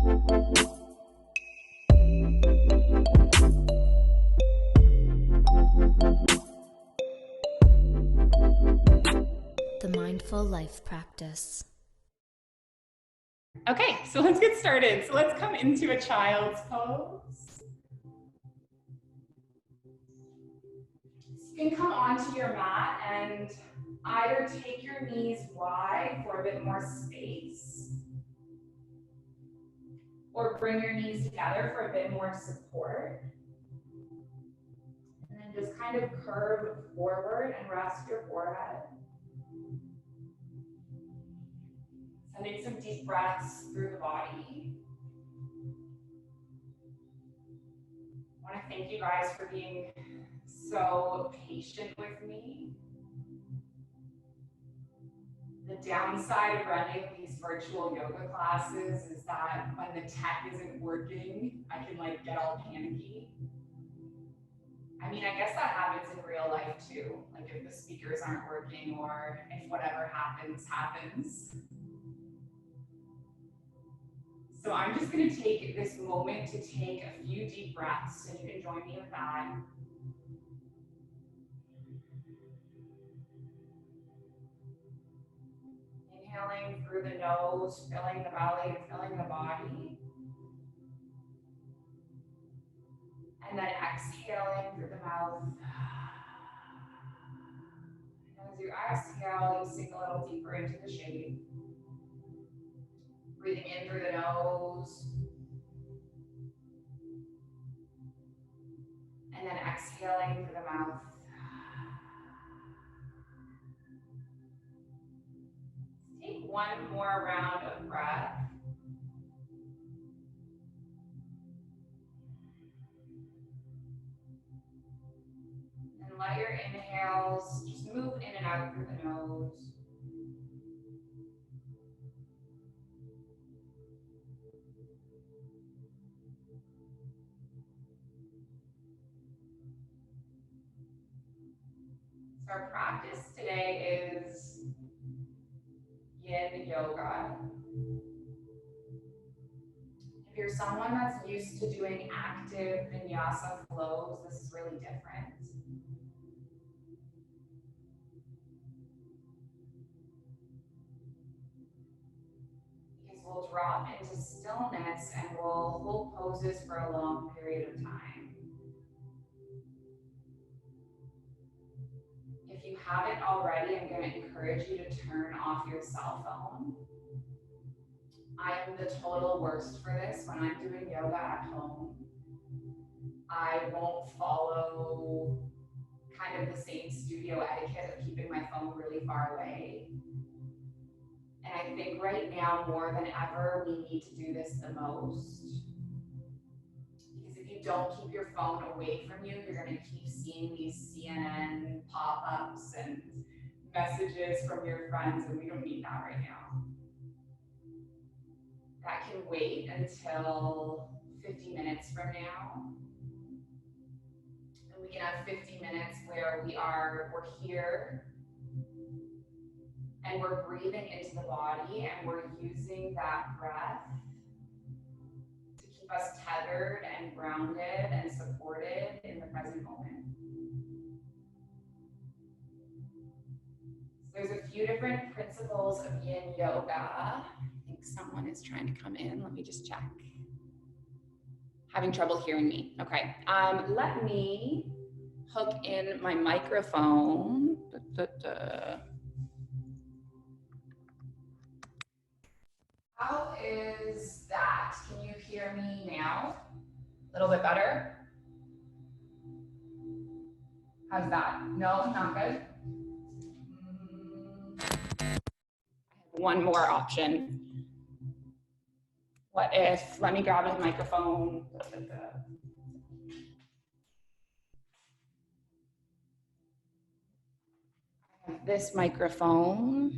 The Mindful Life Practice. Okay, so let's get started. So let's come into a child's pose. So you can come onto your mat and either take your knees wide for a bit more space, or bring your knees together for a bit more support. And then just kind of curve forward and rest your forehead. Sending some deep breaths through the body. I want to thank you guys for being so patient with me. The downside of running these virtual yoga classes is that when the tech isn't working, I can get all panicky. I mean, I guess that happens in real life too. If the speakers aren't working or if whatever happens, happens. So I'm just going to take this moment to take a few deep breaths, and you can join me with that. Inhaling through the nose, filling the belly and filling the body. And then exhaling through the mouth. And as you exhale, you sink a little deeper into the shape. Breathing in through the nose. And then exhaling through the mouth. Take one more round of breath. And let your inhales just move in and out through the nose. So our practice today is Yin Yoga. If you're someone that's used to doing active vinyasa flows, this is really different. Because we'll drop into stillness and we'll hold poses for a long period of time. If you haven't already, I'm going to encourage you to turn off your cell phone. I am the total worst for this when I'm doing yoga at home. I won't follow kind of the same studio etiquette of keeping my phone really far away. And I think right now, more than ever, we need to do this the most. Because if you don't keep your phone away from you, you're going to keep seeing these CNN pop-ups and messages from your friends, and we don't need that right now. That can wait until 50 minutes from now. And we can have 50 minutes where we're here and we're breathing into the body and we're using that breath to keep us tethered and grounded and supported in the present moment. So there's a few different principles of Yin Yoga. I think someone is trying to come in. Let me just check. Having trouble hearing me. Okay. Let me hook in my microphone. How is that? Can you hear me now? A little bit better? How's that? No, not good? I have one more option. What if, let me grab a microphone. I have this microphone.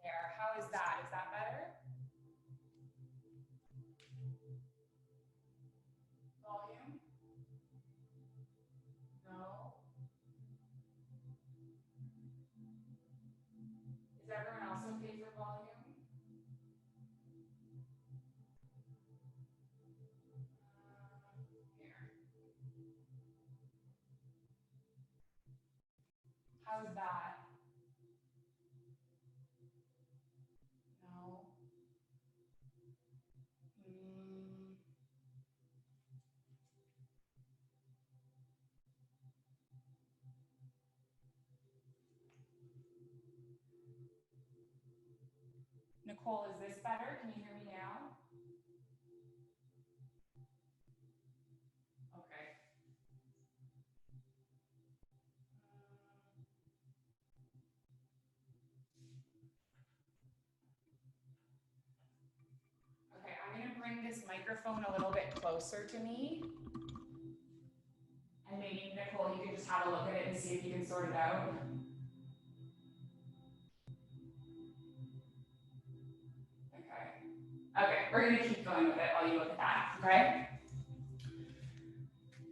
There, how is that? Is that better? Volume? No? Nicole, is this better? Can you hear me now? Okay. Okay, I'm gonna bring this microphone a little bit closer to me. And maybe, Nicole, you can just have a look at it and see if you can sort it out. Okay, we're gonna keep going with it while you look at that, okay?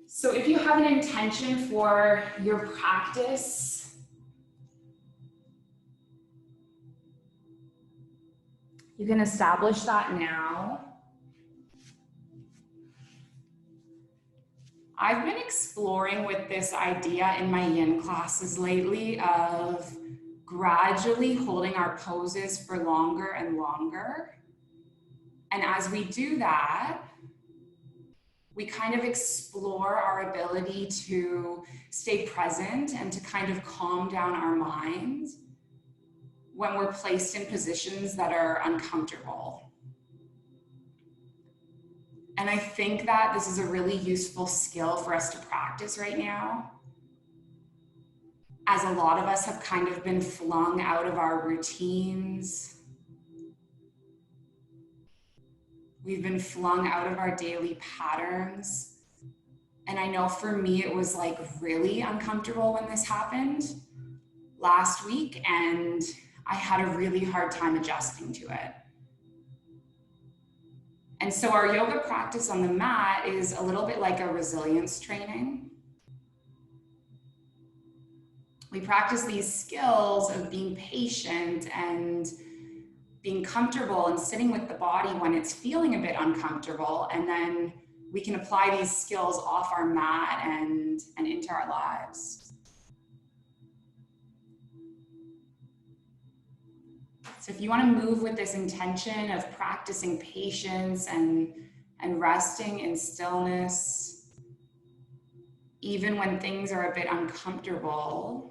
So if you have an intention for your practice, you can establish that now. I've been exploring with this idea in my yin classes lately of gradually holding our poses for longer and longer. And as we do that, we kind of explore our ability to stay present and to kind of calm down our minds when we're placed in positions that are uncomfortable. And I think that this is a really useful skill for us to practice right now, as a lot of us have kind of been flung out of our routines. We've been flung out of our daily patterns. And I know for me, it was like really uncomfortable when this happened last week, and I had a really hard time adjusting to it. And so our yoga practice on the mat is a little bit like a resilience training. We practice these skills of being patient and being comfortable and sitting with the body when it's feeling a bit uncomfortable. And then we can apply these skills off our mat and into our lives. So if you want to move with this intention of practicing patience and resting in stillness, even when things are a bit uncomfortable,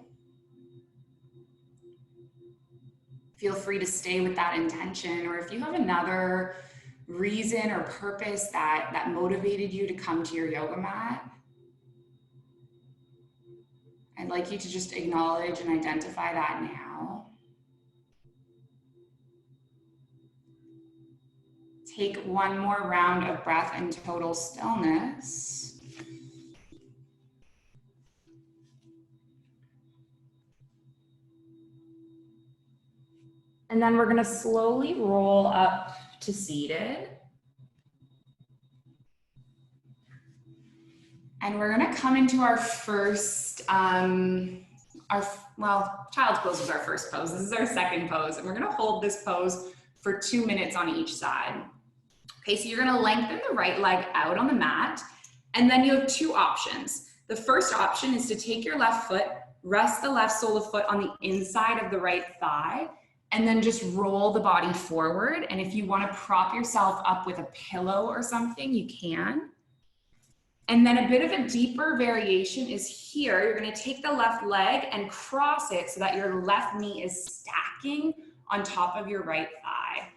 feel free to stay with that intention. Or if you have another reason or purpose that motivated you to come to your yoga mat, I'd like you to just acknowledge and identify that now. Take one more round of breath in total stillness. And then we're going to slowly roll up to seated. And we're going to come into our first, child's pose was our first pose. This is our second pose. And we're going to hold this pose for 2 minutes on each side. Okay, so you're going to lengthen the right leg out on the mat. And then you have two options. The first option is to take your left foot, rest the left sole of foot on the inside of the right thigh, and then just roll the body forward. And if you want to prop yourself up with a pillow or something, you can. And then a bit of a deeper variation is here. You're going to take the left leg and cross it so that your left knee is stacking on top of your right thigh.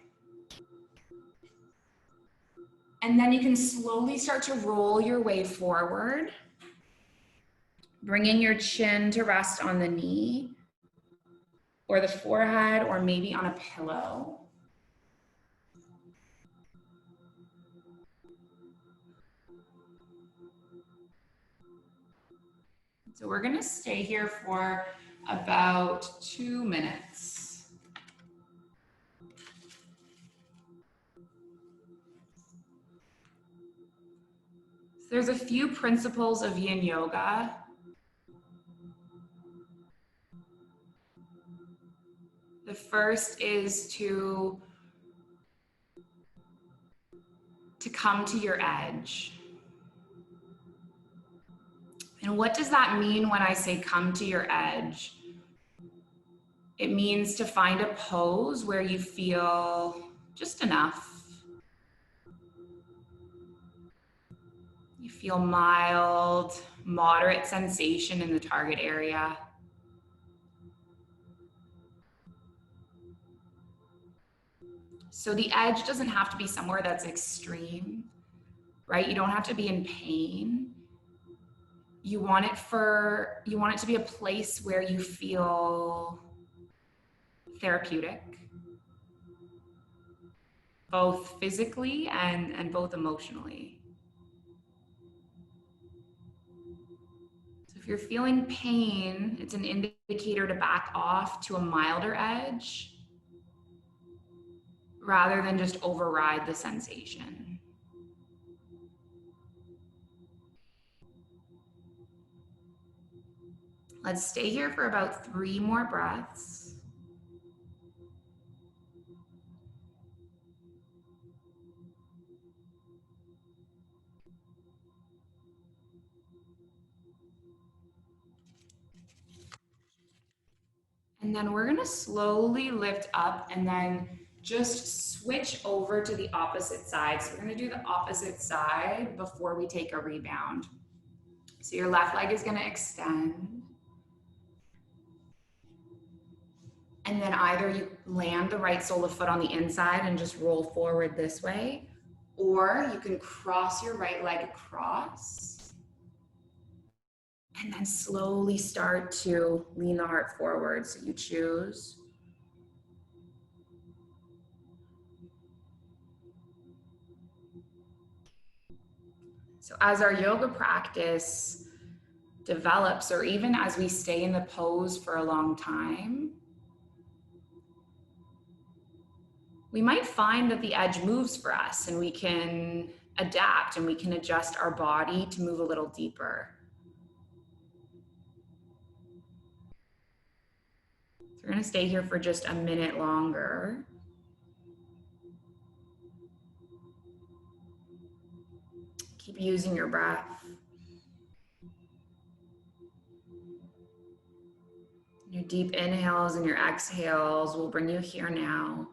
And then you can slowly start to roll your way forward, bringing your chin to rest on the knee or the forehead or maybe on a pillow. So we're going to stay here for about 2 minutes. So there's a few principles of Yin Yoga. The first is to come to your edge. And what does that mean when I say come to your edge? It means to find a pose where you feel just enough. You feel mild, moderate sensation in the target area. So the edge doesn't have to be somewhere that's extreme, right? You don't have to be in pain. You want it to be a place where you feel therapeutic, both physically and both emotionally. So if you're feeling pain, it's an indicator to back off to a milder edge rather than just override the sensation. Let's stay here for about 3 more breaths. And then we're gonna slowly lift up and then just switch over to the opposite side. So we're gonna do the opposite side before we take a rebound. So your left leg is gonna extend. And then either you land the right sole of foot on the inside and just roll forward this way, or you can cross your right leg across and then slowly start to lean the heart forward. So you choose. So as our yoga practice develops, or even as we stay in the pose for a long time, we might find that the edge moves for us and we can adapt and we can adjust our body to move a little deeper. So we're going to stay here for just a minute longer. Keep using your breath. Your deep inhales and your exhales will bring you here now.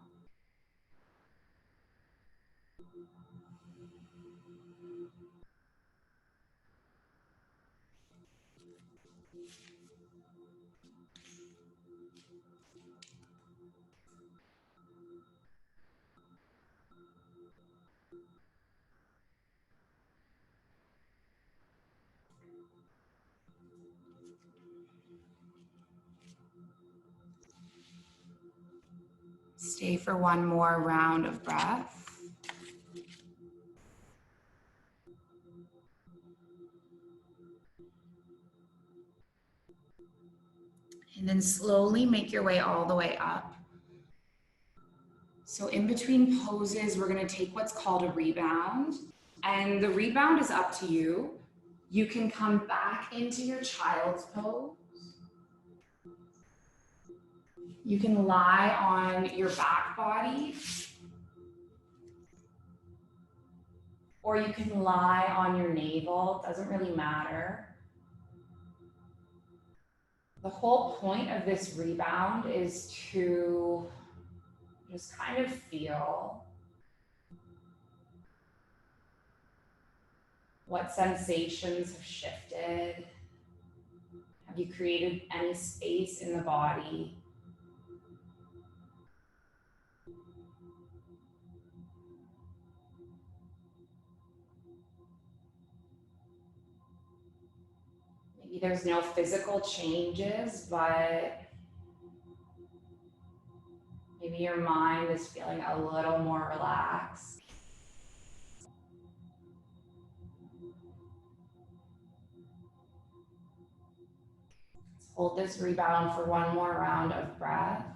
Stay for one more round of breath. And then slowly make your way all the way up. So in between poses, we're going to take what's called a rebound. And the rebound is up to you. You can come back into your child's pose. You can lie on your back body. Or you can lie on your navel. It doesn't really matter. The whole point of this rebound is to just kind of feel what sensations have shifted. Have you created any space in the body? Maybe there's no physical changes, but maybe your mind is feeling a little more relaxed. Let's hold this rebound for one more round of breath.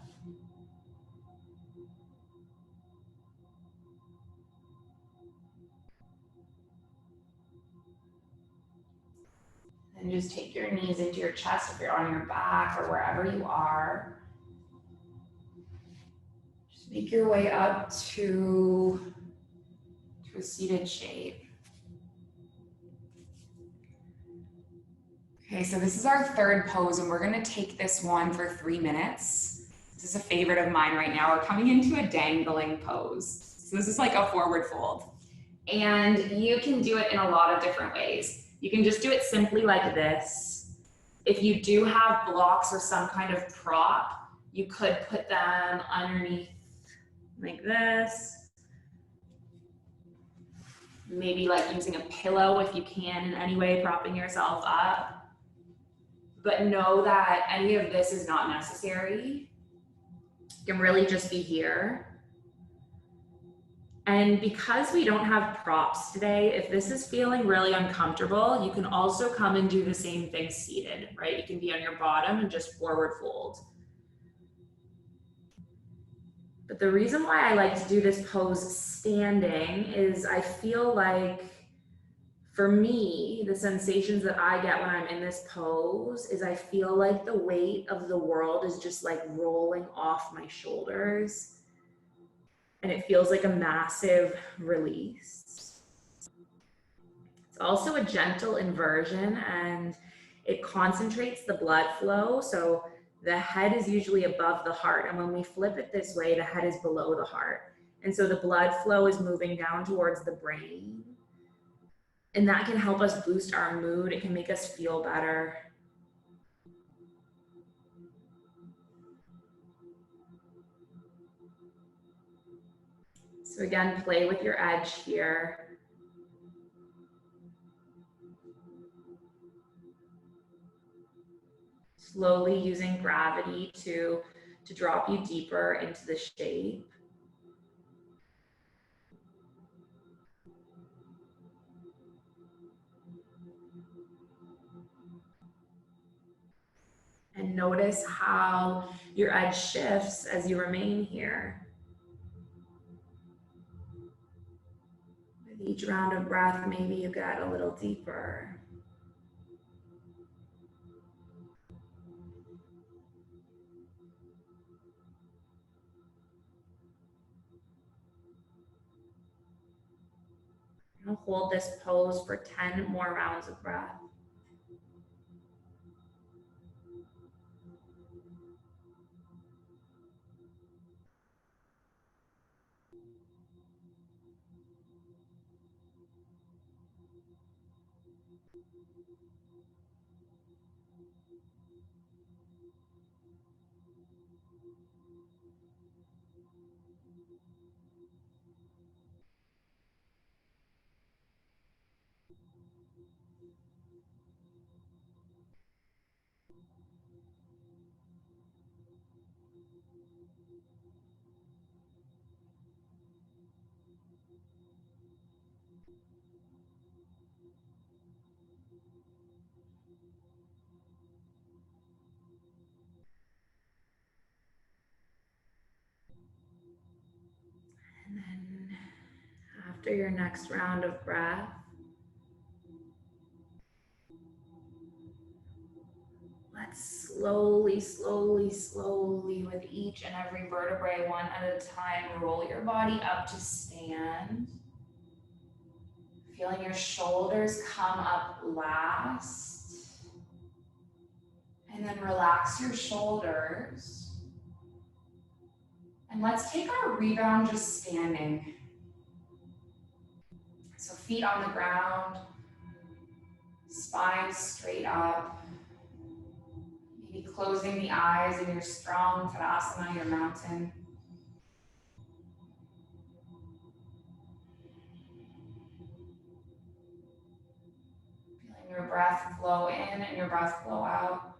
And just take your knees into your chest if you're on your back or wherever you are. Just make your way up to a seated shape. Okay, so this is our third pose and we're gonna take this one for 3 minutes. This is a favorite of mine right now. We're coming into a dangling pose. So this is like a forward fold. And you can do it in a lot of different ways. You can just do it simply like this. If you do have blocks or some kind of prop, you could put them underneath like this. Maybe like using a pillow if you can in any way, propping yourself up. But know that any of this is not necessary. You can really just be here. And because we don't have props today, if this is feeling really uncomfortable, you can also come and do the same thing seated, right? You can be on your bottom and just forward fold. But the reason why I like to do this pose standing is I feel like, for me, the sensations that I get when I'm in this pose is I feel like the weight of the world is just like rolling off my shoulders. And it feels like a massive release. It's also a gentle inversion, and it concentrates the blood flow. So the head is usually above the heart. And when we flip it this way, the head is below the heart. And so the blood flow is moving down towards the brain. And that can help us boost our mood. It can make us feel better. So again, play with your edge here. Slowly using gravity to drop you deeper into the shape. And notice how your edge shifts as you remain here. With each round of breath, maybe you get a little deeper. I'll hold this pose for 10 more rounds of breath. And then after your next round of breath, let's slowly, slowly, slowly, with each and every vertebrae, one at a time, roll your body up to stand. Feeling your shoulders come up last. And then relax your shoulders. And let's take our rebound just standing. So feet on the ground, spine straight up. Maybe closing the eyes in your strong Tadasana, your mountain. Feeling your breath flow in and your breath flow out.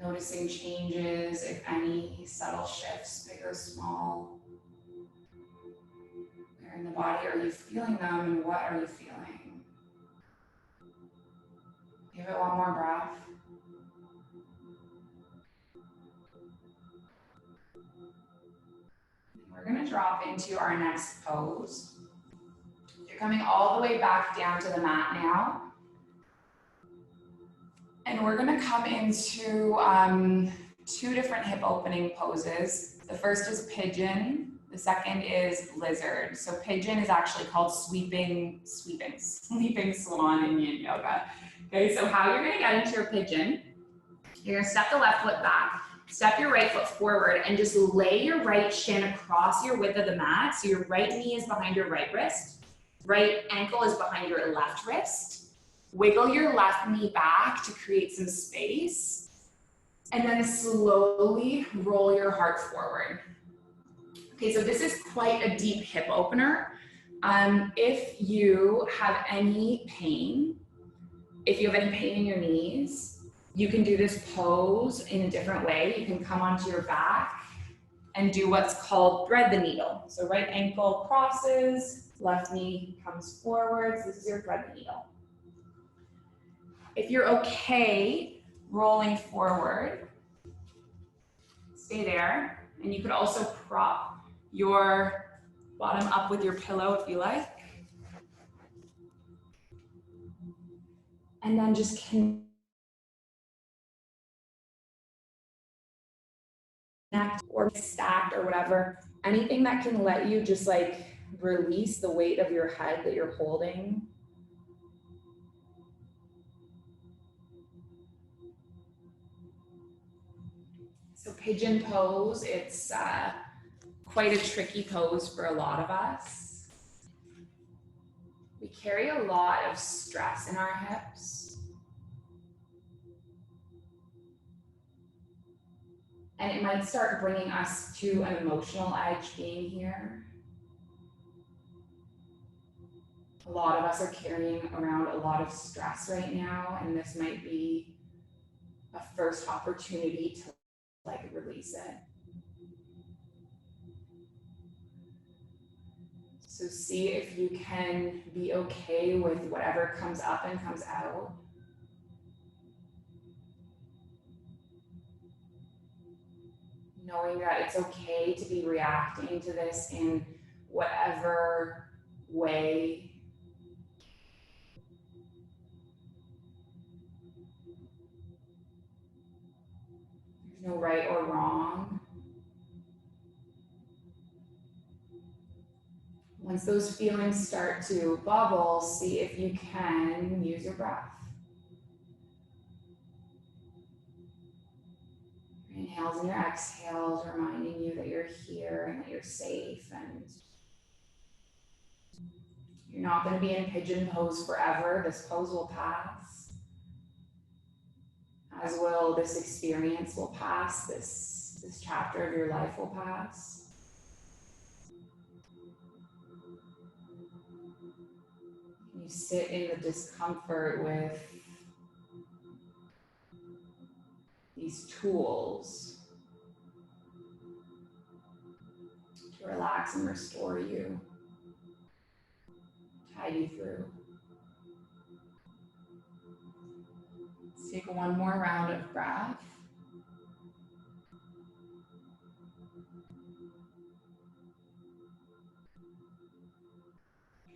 Noticing changes, if any, subtle shifts, big or small. Where in the body are you feeling them, and what are you feeling? Give it one more breath. We're going to drop into our next pose. You're coming all the way back down to the mat now. And we're going to come into two different hip opening poses. The first is pigeon. The second is lizard. So pigeon is actually called sleeping swan in Yin Yoga. Okay, so how you're going to get into your pigeon, you're going to step the left foot back, step your right foot forward, and just lay your right shin across your width of the mat. So your right knee is behind your right wrist, right ankle is behind your left wrist. Wiggle your left knee back to create some space. And then slowly roll your heart forward. Okay, so this is quite a deep hip opener. If you have any pain, in your knees, you can do this pose in a different way. You can come onto your back and do what's called thread the needle. So right ankle crosses, left knee comes forwards. This is your thread the needle. If you're okay rolling forward, stay there. And you could also prop your bottom up with your pillow if you like. And then just connect or stacked or whatever. Anything that can let you just like release the weight of your head that you're holding. So pigeon pose, it's quite a tricky pose for a lot of us. We carry a lot of stress in our hips. And it might start bringing us to an emotional edge being here. A lot of us are carrying around a lot of stress right now, and this might be a first opportunity to like release it. So see if you can be okay with whatever comes up and comes out. Knowing that it's okay to be reacting to this in whatever way. There's no right or wrong. Once those feelings start to bubble, see if you can use your breath. Your inhales and your exhales, reminding you that you're here and that you're safe and you're not going to be in pigeon pose forever. This pose will pass. As will this experience will pass. This chapter of your life will pass. You sit in the discomfort with these tools to relax and restore you, tide you through. Let's take one more round of breath.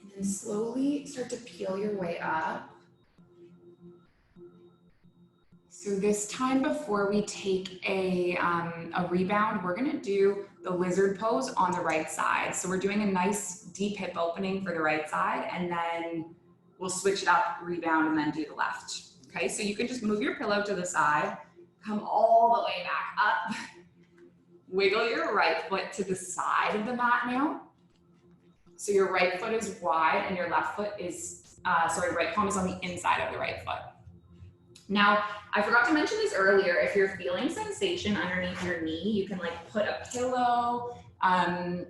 And then slowly start to peel your way up. So this time before we take a rebound, we're gonna do the lizard pose on the right side. So we're doing a nice deep hip opening for the right side, and then we'll switch it up, rebound, and then do the left. Okay, so you can just move your pillow to the side, come all the way back up, wiggle your right foot to the side of the mat now. So your right foot is wide and your left foot is, right palm is on the inside of the right foot. Now, I forgot to mention this earlier. If you're feeling sensation underneath your knee, you can like put a pillow,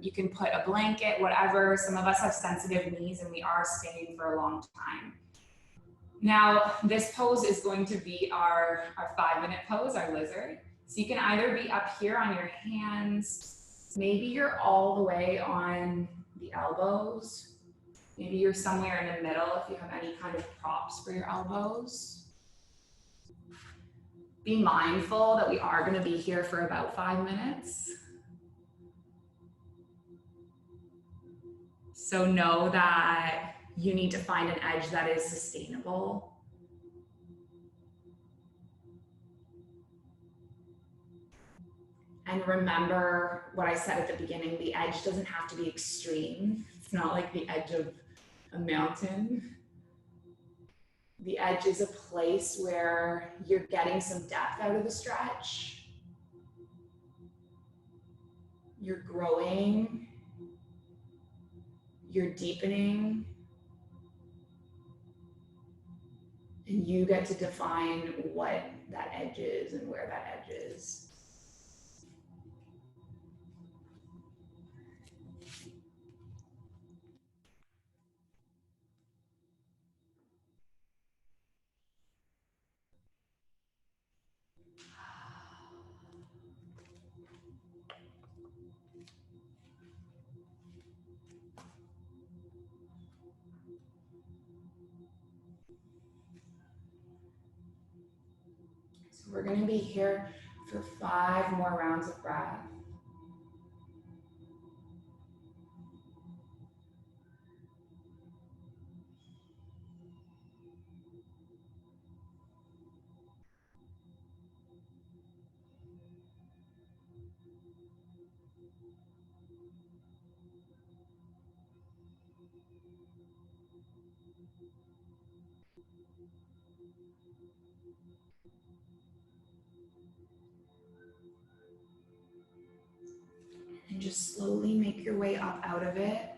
you can put a blanket, whatever. Some of us have sensitive knees and we are staying for a long time. Now, this pose is going to be our 5-minute pose, our lizard. So you can either be up here on your hands, maybe you're all the way on the elbows. Maybe you're somewhere in the middle if you have any kind of props for your elbows. Be mindful that we are going to be here for about 5 minutes. So know that you need to find an edge that is sustainable. And remember what I said at the beginning, the edge doesn't have to be extreme. It's not like the edge of a mountain. The edge is a place where you're getting some depth out of the stretch. You're growing. You're deepening. And you get to define what that edge is and where that edge is. So we're going to be here for 5 more rounds of breath. And just slowly make your way up out of it.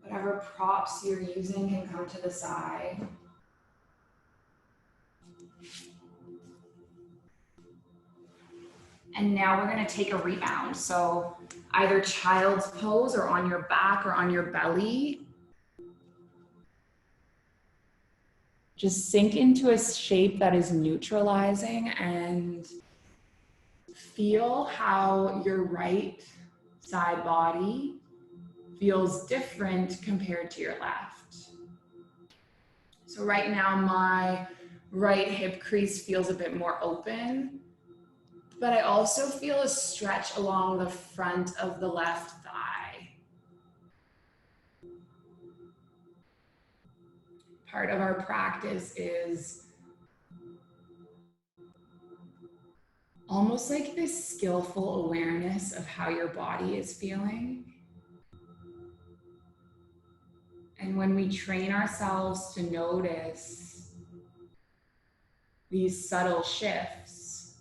Whatever props you're using can come to the side. And now we're going to take a rebound. So either child's pose or on your back or on your belly. Just sink into a shape that is neutralizing and feel how your right side body feels different compared to your left. So right now my right hip crease feels a bit more open, but I also feel a stretch along the front of the left thigh. Part of our practice is almost like this skillful awareness of how your body is feeling. And when we train ourselves to notice these subtle shifts,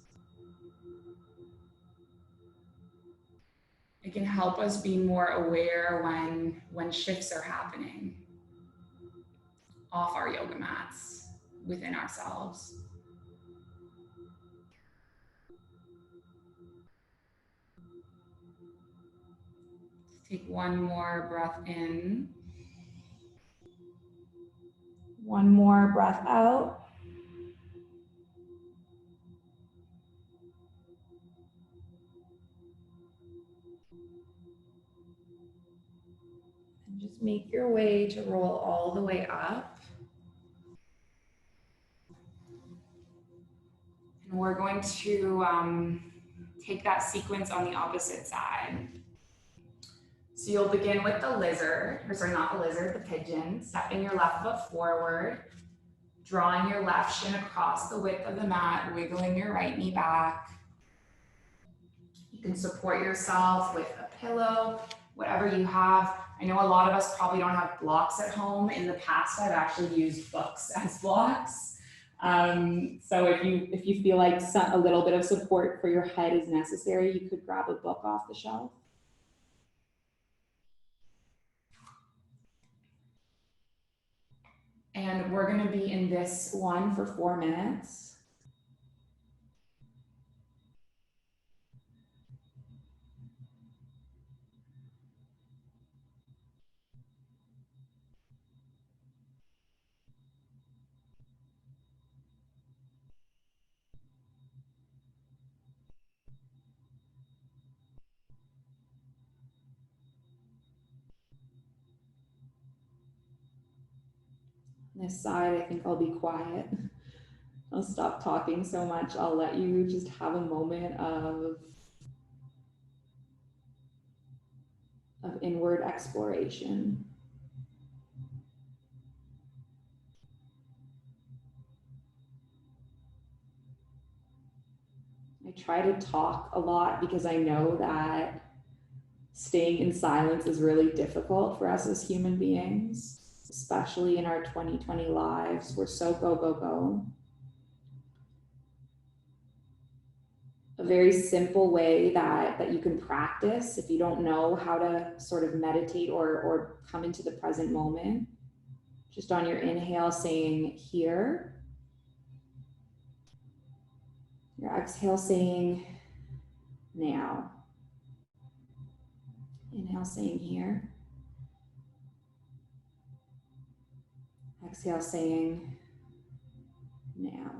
it can help us be more aware when shifts are happening off our yoga mats, within ourselves. Take one more breath in. One more breath out. And just make your way to roll all the way up. And we're going to take that sequence on the opposite side. So you'll begin with the lizard, or sorry, not the lizard, the pigeon, stepping your left foot forward, drawing your left shin across the width of the mat, wiggling your right knee back. You can support yourself with a pillow, whatever you have. I know a lot of us probably don't have blocks at home. In the past, I've actually used books as blocks. So if you feel like a little bit of support for your head is necessary, you could grab a book off the shelf. And we're going to be in this one for 4 minutes. This side, I think I'll be quiet. I'll stop talking so much. I'll let you just have a moment of inward exploration. I try to talk a lot because I know that staying in silence is really difficult for us as human beings, especially in our 2020 lives. We're so go, go, go. A very simple way that you can practice if you don't know how to sort of meditate or come into the present moment. Just on your inhale, saying here. Your exhale, saying now. Inhale, saying here. Exhale, saying now.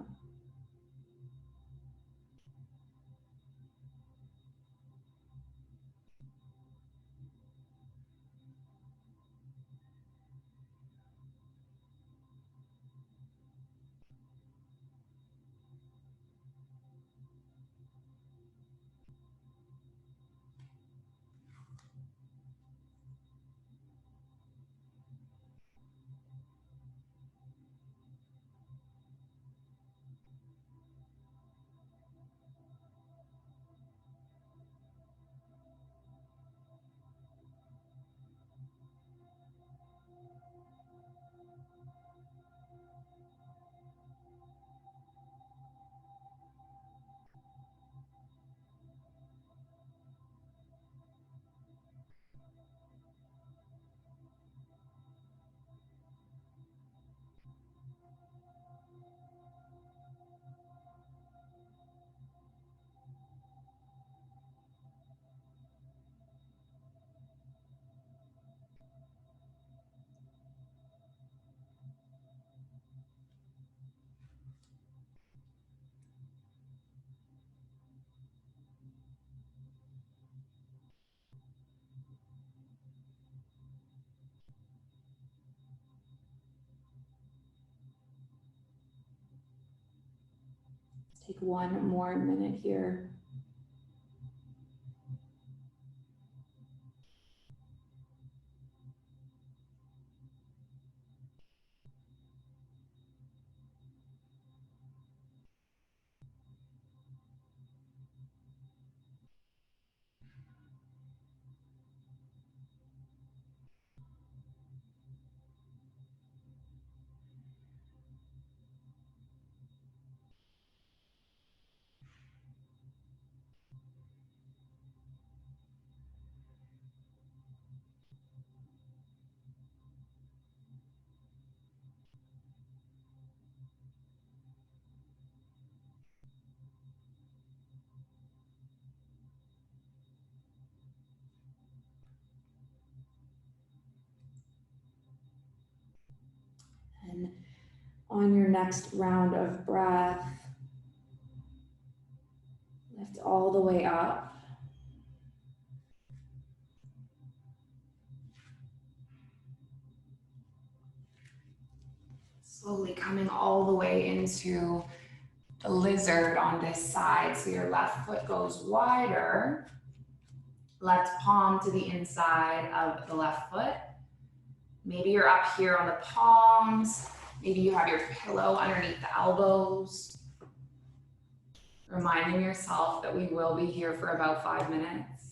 Take one more minute here. And on your next round of breath, lift all the way up. Slowly coming all the way into the lizard on this side. So your left foot goes wider, left palm to the inside of the left foot. Maybe you're up here on the palms. Maybe you have your pillow underneath the elbows. Reminding yourself that we will be here for about 5 minutes.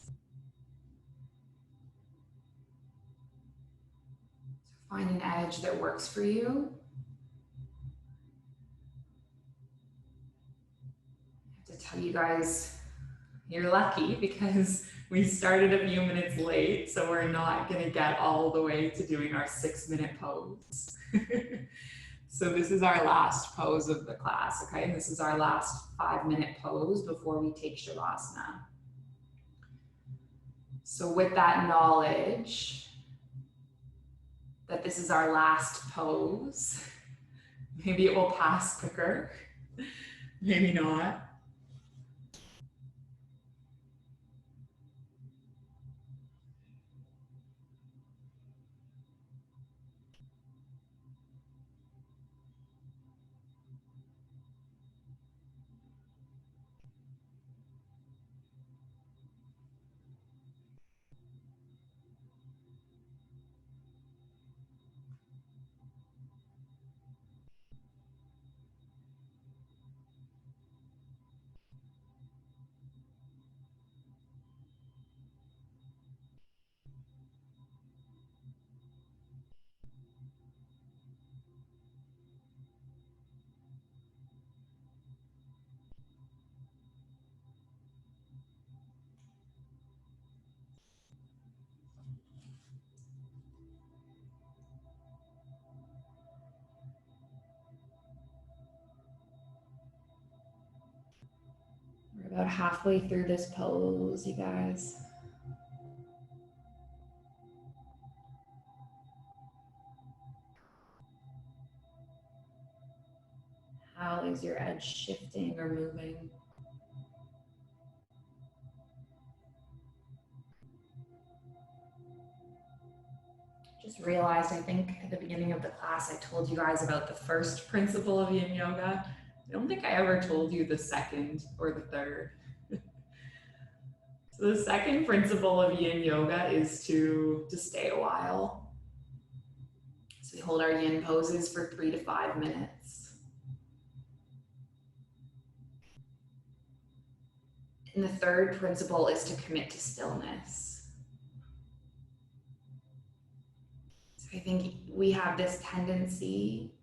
So find an edge that works for you. I have to tell you guys, you're lucky because we started a few minutes late, so we're not going to get all the way to doing our 6-minute pose. So this is our last pose of the class, okay? And this is our last 5-minute pose before we take Shavasana. So with that knowledge that this is our last pose, maybe it will pass quicker, maybe not. about halfway through this pose, you guys. How is your edge shifting or moving? Just realized, I think at the beginning of the class, I told you guys about the first principle of Yin Yoga. I don't think I ever told you the second or the third. So the second principle of Yin Yoga is to stay a while. So we hold our Yin poses for 3 to 5 minutes. And the third principle is to commit to stillness. So I think we have this tendency,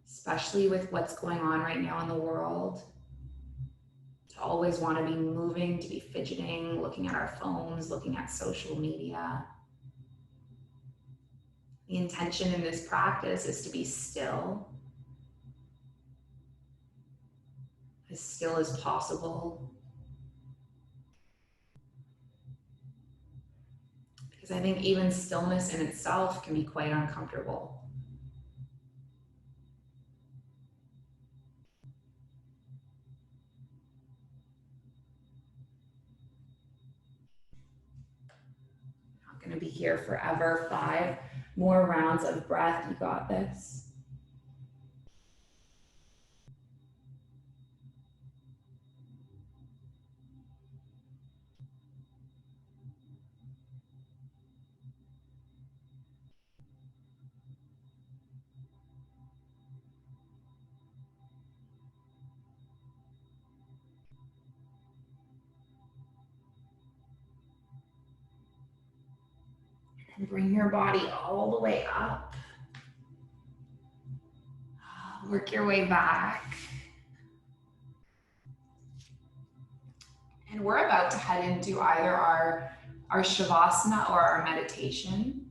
especially with what's going on right now in the world, to always want to be moving, to be fidgeting, looking at our phones, looking at social media. The intention in this practice is to be still as possible. Because I think even stillness in itself can be quite uncomfortable. Not going to be here forever. 5 more rounds of breath. You got this. And bring your body all the way up. Work your way back. And we're about to head into either our Shavasana or our meditation.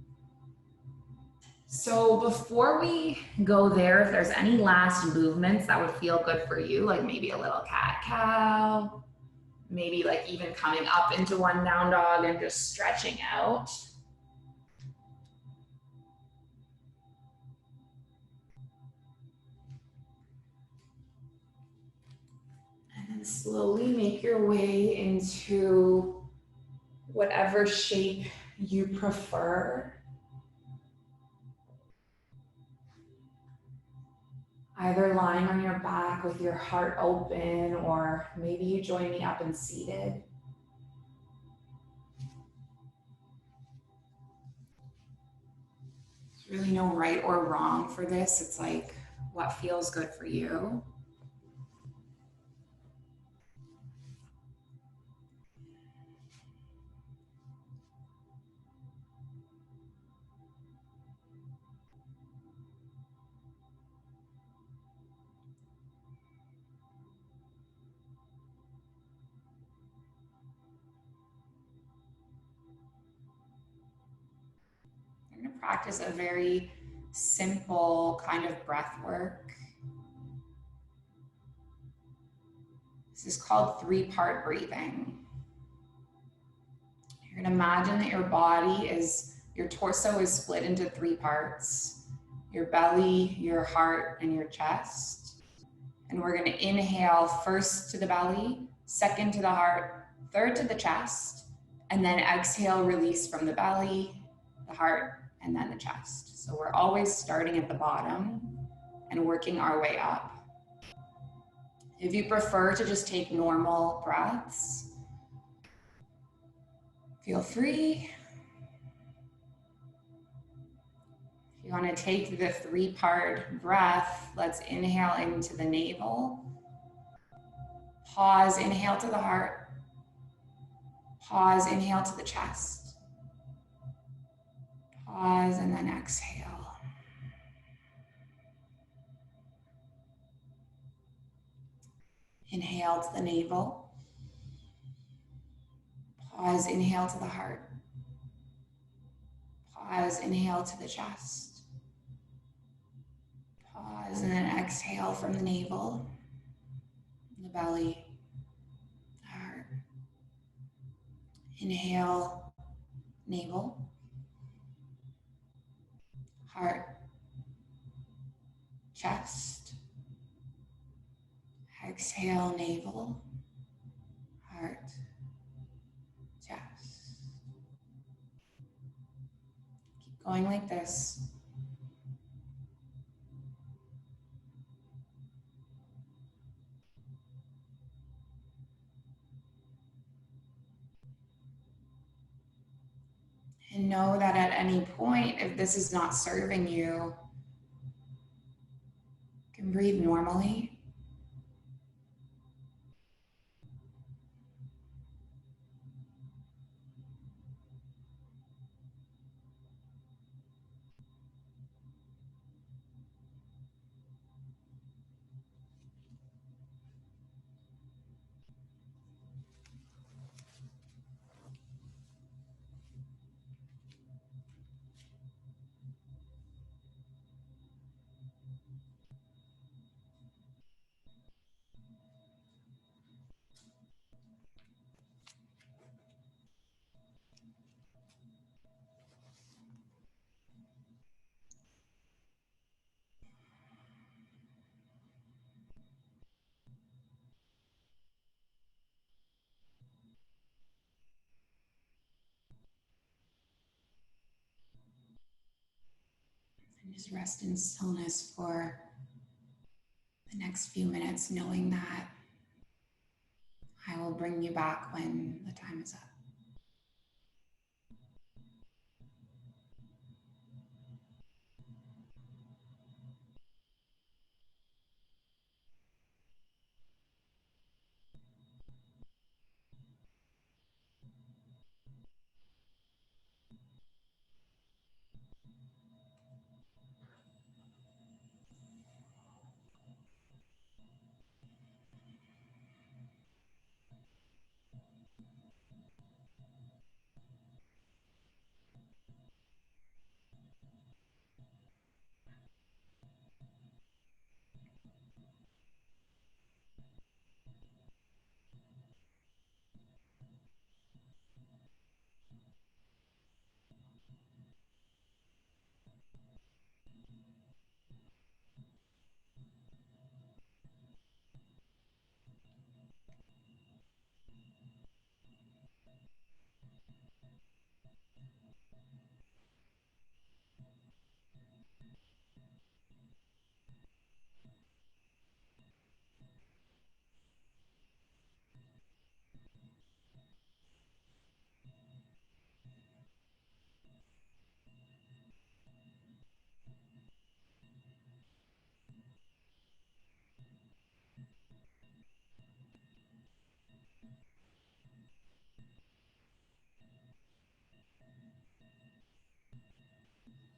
So before we go there, if there's any last movements that would feel good for you, like maybe a little cat-cow, maybe like even coming up into one down dog and just stretching out. And then slowly make your way into whatever shape you prefer. Either lying on your back with your heart open, or maybe you join me up and seated. There's really no right or wrong for this. It's like what feels good for you. I'm going to practice a very simple kind of breath work. This is called 3-part breathing. You're going to imagine that your torso is split into 3 parts: your belly, your heart, and your chest. And we're going to inhale first to the belly, second to the heart, third to the chest, and then exhale, release from the belly, the heart, and then the chest. So we're always starting at the bottom and working our way up. If you prefer to just take normal breaths, feel free. If you want to take the 3-part breath, let's inhale into the navel. Pause, inhale to the heart. Pause, inhale to the chest. Pause, and then exhale. Inhale to the navel. Pause, inhale to the heart. Pause, inhale to the chest. Pause, and then exhale from the navel. the belly, heart. Inhale, navel, heart, chest. Exhale, navel, heart, chest. Keep going like this. And know that at any point, if this is not serving you, you can breathe normally. And just rest in stillness for the next few minutes, knowing that I will bring you back when the time is up.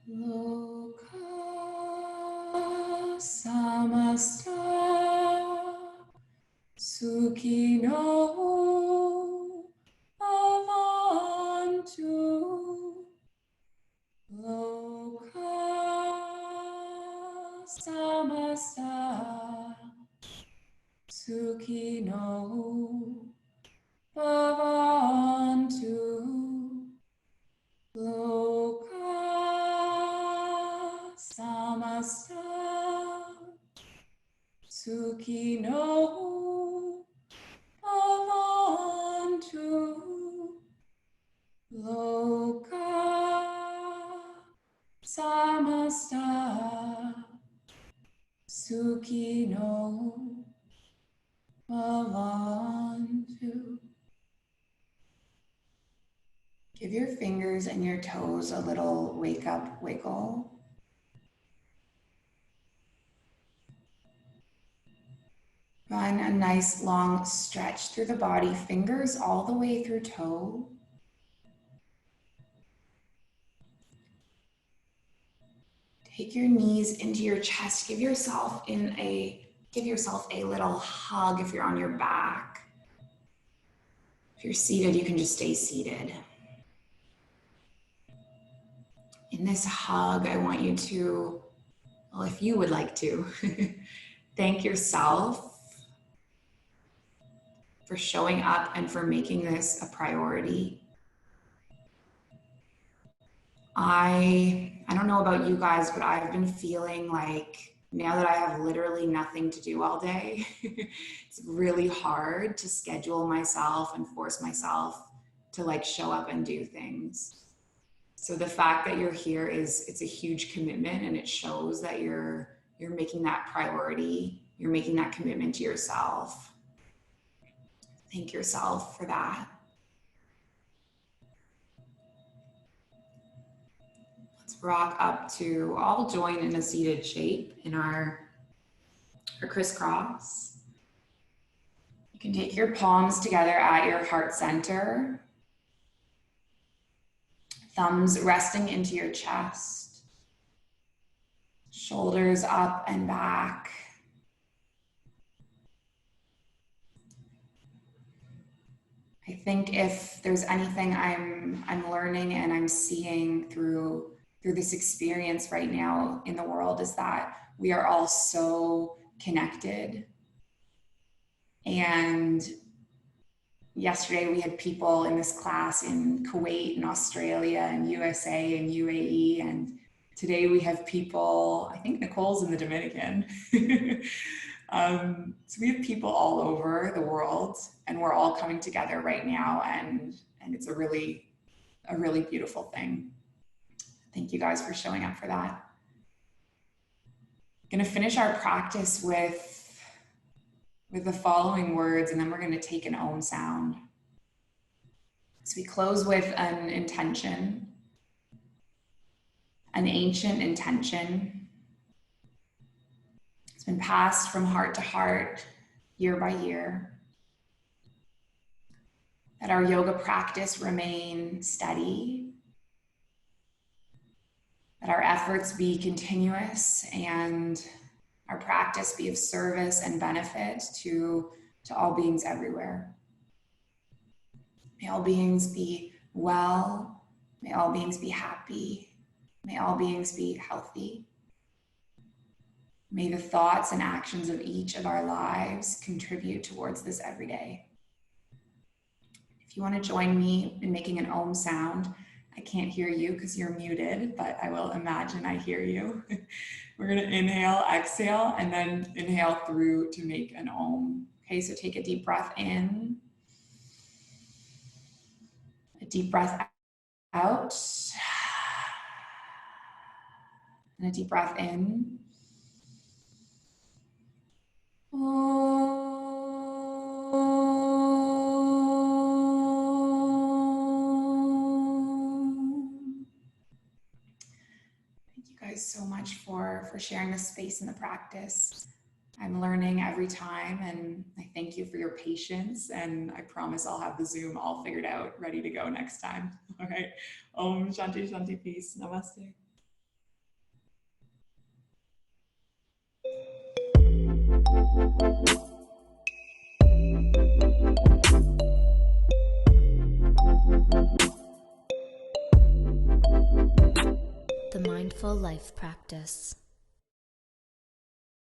Loka samasta sukhino bhavantu. Loka samasta sukhino bhavantu. Loka samasta sukhino bhavantu. Loka samasta sukhino bhavantu. Give your fingers and your toes a little wake up wiggle. Run a nice long stretch through the body, fingers all the way through toe. Take your knees into your chest. Give yourself a little hug if you're on your back. If you're seated, you can just stay seated. In this hug, I want you to, well, if you would like to, thank yourself for showing up and for making this a priority. I don't know about you guys, but I've been feeling like now that I have literally nothing to do all day, it's really hard to schedule myself and force myself to like show up and do things. So the fact that you're here it's a huge commitment, and it shows that you're making that priority. You're making that commitment to yourself. Thank yourself for that. Let's rock up to all join in a seated shape in our crisscross. You can take your palms together at your heart center. Thumbs resting into your chest. Shoulders up and back. I think if there's anything I'm learning and I'm seeing through this experience right now in the world is that we are all so connected. And yesterday we had people in this class in Kuwait and Australia and USA and UAE, and today we have people, I think Nicole's in the Dominican. So we have people all over the world, and we're all coming together right now, and it's a really beautiful thing. Thank you guys for showing up for that. I'm going to finish our practice with the following words, and then we're going to take an Om sound. So we close with an intention, an ancient intention. It's been passed from heart to heart, year by year. That our yoga practice remain steady, that our efforts be continuous, and our practice be of service and benefit to all beings everywhere. May all beings be well. May all beings be happy. May all beings be healthy. May the thoughts and actions of each of our lives contribute towards this every day. If you want to join me in making an Om sound, I can't hear you because you're muted, but I will imagine I hear you. We're going to inhale, exhale, and then inhale through to make an Om. Okay, so take a deep breath in. A deep breath out. And a deep breath in. Thank you guys so much for sharing this space in the practice. I'm learning every time, and I thank you for your patience, and I promise I'll have the Zoom all figured out, ready to go next time. All right. Om Shanti Shanti, peace. Namaste. The Mindful Life Practice.